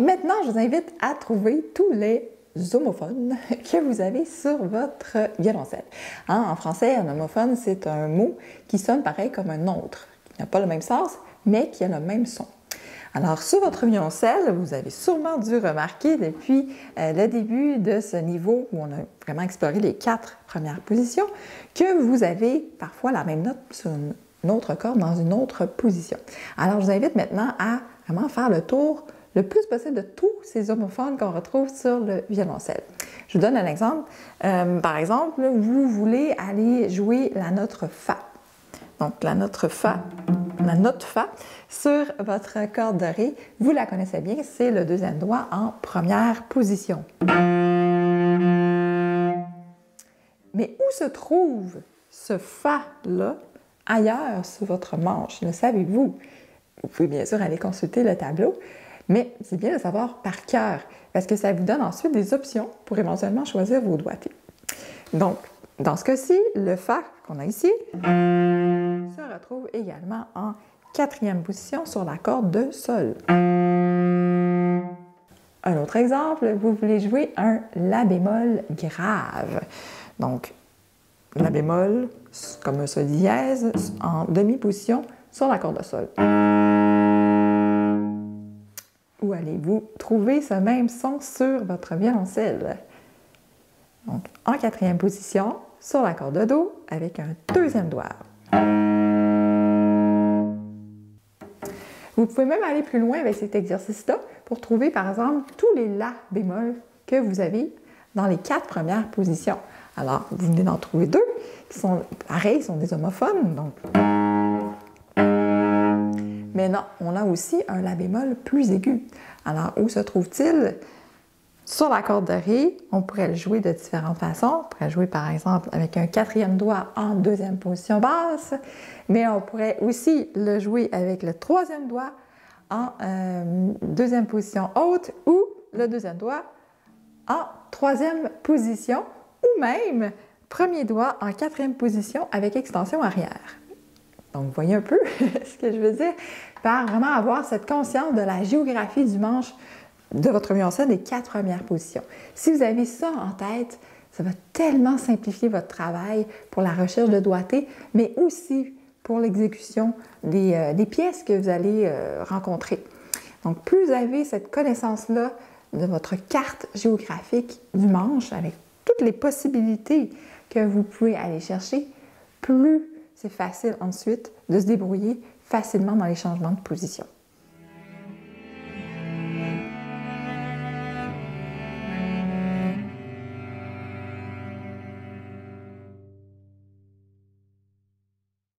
maintenant, je vous invite à trouver tous les homophones que vous avez sur votre violoncelle. Hein, en français, un homophone, c'est un mot qui sonne pareil comme un autre, qui n'a pas le même sens, mais qui a le même son. Alors, sur votre violoncelle, vous avez sûrement dû remarquer depuis le début de ce niveau où on a vraiment exploré les 4 premières positions que vous avez parfois la même note sur une autre corde dans une autre position. Alors, je vous invite maintenant à vraiment faire le tour le plus possible de tous ces homophones qu'on retrouve sur le violoncelle. Je vous donne un exemple. Par exemple, vous voulez aller jouer la note Fa. Donc, la note Fa sur votre corde de Ré, vous la connaissez bien, c'est le deuxième doigt en première position. Mais où se trouve ce Fa-là ailleurs sur votre manche? Le savez-vous? Vous pouvez bien sûr aller consulter le tableau, mais c'est bien de savoir par cœur, parce que ça vous donne ensuite des options pour éventuellement choisir vos doigtés. Donc, dans ce cas-ci, le Fa qu'on a ici se retrouve également en 4e position sur la corde de Sol. Un autre exemple, vous voulez jouer un La bémol grave. Donc, La bémol, comme un Sol dièse, en demi-position sur la corde de Sol. Où allez-vous trouver ce même son sur votre violoncelle? Donc, en 4e position, sur la corde de Do, avec un deuxième doigt. Vous pouvez même aller plus loin avec cet exercice-là pour trouver, par exemple, tous les La bémol que vous avez dans les 4 premières positions. Alors, vous venez d'en trouver 2 qui sont pareils, sont des homophones. Donc. Mais non, on a aussi un La bémol plus aigu. Alors, où se trouve-t-il? Sur la corde de Ré, on pourrait le jouer de différentes façons. On pourrait jouer par exemple avec un 4e doigt en 2e position basse, mais on pourrait aussi le jouer avec le 3e doigt en 2e position haute ou le 2e doigt en 3e position ou même 1er doigt en 4e position avec extension arrière. Donc, vous voyez un peu ce que je veux dire par vraiment avoir cette conscience de la géographie du manche de votre violoncelle des 4 premières positions. Si vous avez ça en tête, ça va tellement simplifier votre travail pour la recherche de doigté, mais aussi pour l'exécution des pièces que vous allez rencontrer. Donc, plus vous avez cette connaissance-là de votre carte géographique du manche, avec toutes les possibilités que vous pouvez aller chercher, plus c'est facile ensuite de se débrouiller facilement dans les changements de position.